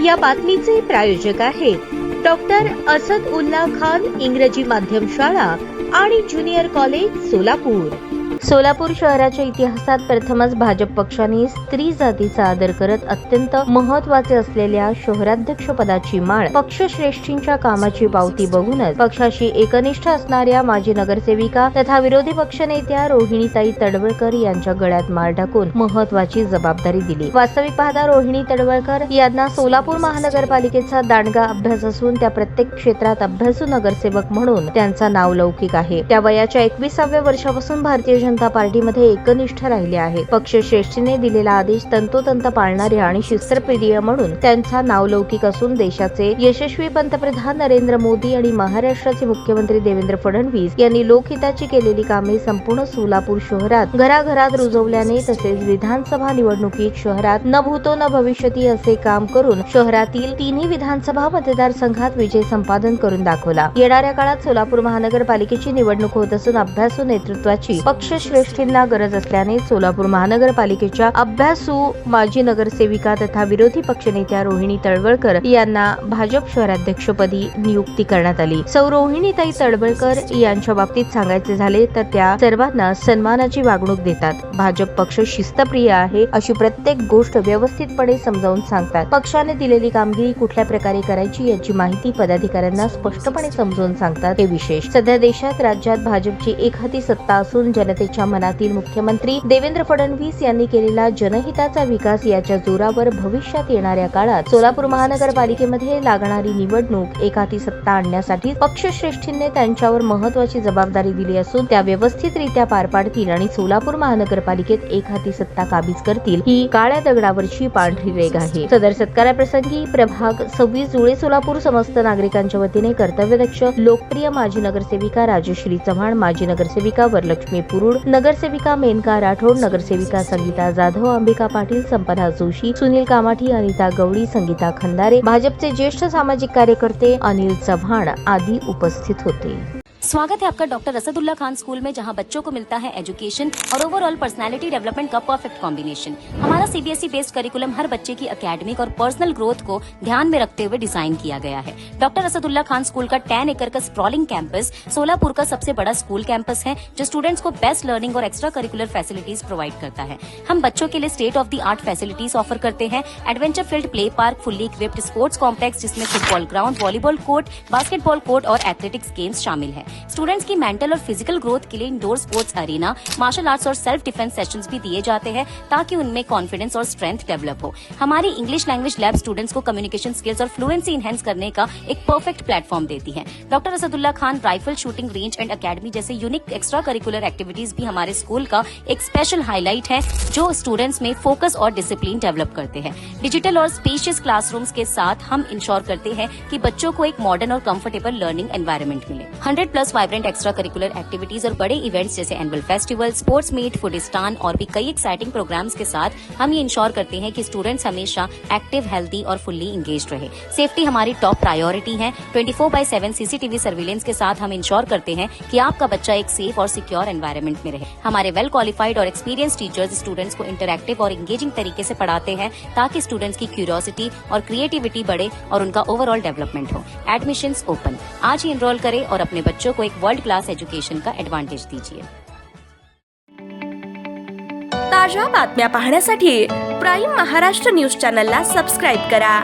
या बातमीचे प्रायोजक आहेत डॉक्टर असद उल्ला खान इंग्रजी माध्यम शाळा आणि ज्युनियर कॉलेज सोलापूर। सोलापूर शहराच्या इतिहासात प्रथमच भाजप पक्षाने स्त्री जातीचा आदर करत अत्यंत महत्त्वाचे असलेल्या शहराध्यक्ष पदाची माळ पक्षश्रेष्ठींच्या कामाची पावती बघूनच पक्षाशी एकनिष्ठ असणाऱ्या माजी नगरसेविका तथा विरोधी पक्षनेत्या रोहिणीताई तडवळकर यांच्या गळ्यात माळ टाकून महत्त्वाची जबाबदारी दिली। वास्तविक पाहता रोहिणी तडवळकर यांना सोलापूर महानगरपालिकेचा दांडगा अभ्यास असून त्या प्रत्येक क्षेत्रात अभ्यासू नगरसेवक म्हणून त्यांचा नावलौकिक आहे। त्या वयाच्या 21व्या वर्षापासून भारतीय जनता पार्टीमध्ये एकनिष्ठ राहिले आहे। पक्षश्रेष्ठीने दिलेला आदेश तंतोतंत पाळणारे आणि शिस्तप्रिय म्हणून त्यांचा नावलौकिक असून देशाचे यशस्वी पंतप्रधान नरेंद्र मोदी आणि महाराष्ट्राचे मुख्यमंत्री देवेंद्र फडणवीस यांनी लोकहिताची केलेली कामे संपूर्ण सोलापूर शहरात घराघरात रुजवल्याने तसेच विधानसभा निवडणुकीत शहरात न भूतो न भविष्यती असे काम करून शहरातील तिन्ही विधानसभा मतदारसंघात विजय संपादन करून दाखवला। येणाऱ्या काळात सोलापूर महानगरपालिकेची निवडणूक होत असून अभ्यासू नेतृत्वाची पक्षश्रेष्ठींना गरज असल्याने सोलापूर महानगरपालिकेच्या अभ्यासू माजी नगरसेविका तथा विरोधी पक्षनेत्या रोहिणी तडवळकर यांना भाजप शहराध्यक्षपदी नियुक्ती करण्यात आली। सौ रोहिणीताई तडवळकर यांच्या बाबतीत सांगायचे झाले तर त्या सर्वांना सन्मानाची वागणूक देतात। भाजप पक्ष शिस्तप्रिय आहे अशी प्रत्येक गोष्ट व्यवस्थितपणे समजावून सांगतात। पक्षाने दिलेली कामगिरी कुठल्या प्रकारे करायची याची माहिती पदाधिकाऱ्यांना स्पष्टपणे समजावून सांगतात। हे विशेष सध्या देशात राज्यात भाजपची एकहाती सत्ता असून जनतेच्या मनातील मुख्यमंत्री देवेंद्र फडणवीस यांनी केलेला जनहिताचा विकास याच्या जोरावर भविष्यात येणाऱ्या काळात सोलापूर महानगरपालिकेमध्ये लागणारी निवडणूक एकहाती सत्ता आणण्यासाठी पक्षश्रेष्ठींनी त्यांच्यावर महत्त्वाची जबाबदारी दिली असून त्या व्यवस्थितरित्या पार पाडतील आणि सोलापूर महानगरपालिकेत एकहाती सत्ता काबीज करतील ही काळ्या दगडावरची पांढरी रेघ आहे। सदर सत्काराप्रसंगी प्रभाग 26 जुळे सोलापूर समस्त नागरिकांच्या वतीने कर्तव्यदक्ष लोकप्रिय माजी नगरसेविका राजश्री चव्हाण, माजी नगरसेविका वरलक्ष्मी पुरुड, नगरसेविका मेनका राठोड, नगरसेविका संगीता जाधव, अंबिका पाटील, संपदा जोशी, सुनील कामाठी, अनिता गवळी, संगीता खंदारे, भाजपचे ज्येष्ठ सामाजिक कार्यकर्ते अनिल चव्हाण आदि उपस्थित होते। स्वागत है आपका डॉक्टर असदुल्ला खान स्कूल में, जहां बच्चों को मिलता है एजुकेशन और ओवरऑल पर्सनालिटी डेवलपमेंट का परफेक्ट कॉम्बिनेशन। हमारा सीबीएसई बेस्ड करिकुलम हर बच्चे की एकेडमिक और पर्सनल ग्रोथ को ध्यान में रखते हुए डिजाइन किया गया है। डॉक्टर असदुल्ला खान स्कूल का 10 एकड़ का स्प्रॉलिंग कैंपस सोलापुर का सबसे बड़ा स्कूल कैंपस है, जो स्टूडेंट्स को बेस्ट लर्निंग और एक्स्ट्रा करिकुलर फैसिलिटीज प्रोवाइड करता है। हम बच्चों के लिए state of the art facilities offer करते हैं। Adventure field play park, fully equipped sports complex जिसमें football ground, volleyball court, basketball court और एथलेटिक्स गेम्स शामिल है। स्टूडेंट्स की मेंटल और फिजिकल ग्रोथ के लिए indoor sports arena, martial arts और सेल्फ डिफेंस सेशंस भी दिए जाते हैं ताकि उनमें कॉन्फिडेंस और स्ट्रेंथ डेवलप हो। हमारी इंग्लिश लैंग्वेज लैब स्टूडेंट्स को कम्युनिकेशन स्किल्स और फ्लुएंसी इनहेंस करने का एक परफेक्ट प्लेटफॉर्म देती है। Doctor Asadullah Khan rifle shooting range end academy जैसे यूनिक एक्स्ट्रा करिकुलर एक्टिविटीज भी हमारे स्कूल का एक स्पेशल हाईलाइट है, जो स्टूडेंट्स में फोकस और डिसिप्लिन डेवलप करते हैं। डिजिटल और स्पेशियस क्लासरूम्स के साथ हम इंश्योर करते हैं कि बच्चों को एक मॉडर्न और कंफर्टेबल लर्निंग एनवायरनमेंट मिले। 100+ वाइब्रेंट एक्स्ट्रा करिकुलर एक्टिविटीज और बड़े इवेंट्स जैसे एनुअल फेस्टिवल, स्पोर्ट्स मीट, फूडिस्तान और भी कई एक्साइटिंग प्रोग्राम्स के साथ हम ये इंश्योर करते हैं कि स्टूडेंट्स हमेशा एक्टिव, हेल्दी और फुल्ली इंगेज्ड रहे। सेफ्टी हमारी टॉप प्रायोरिटी है। 24/7 सीसीटीवी सर्विलेंस के साथ हम इंश्योर करते हैं कि आपका बच्चा एक सेफ और सिक्योर एनवायरनमेंट में रहे। हमारे वेल क्वालिफाइड और एक्सपीरियंस टीचर्स स्टूडेंट्स को इंटरैक्टिव और इंगेजिंग तरीके से पढ़ाते हैं ताकि स्टूडेंट्स की क्यूरियोसिटी और क्रिएटिविटी बढ़े और उनका ओवरऑल डेवलपमेंट हो। एडमिशंस ओपन, आज ही एनरोल करें और अपने बच्चों को एक वर्ल्ड क्लास एजुकेशन का एडवांटेज दीजिए। ताज्या बातम्या पाहण्यासाठी प्राईम महाराष्ट्र न्यूज चॅनलला सबस्क्राईब करा।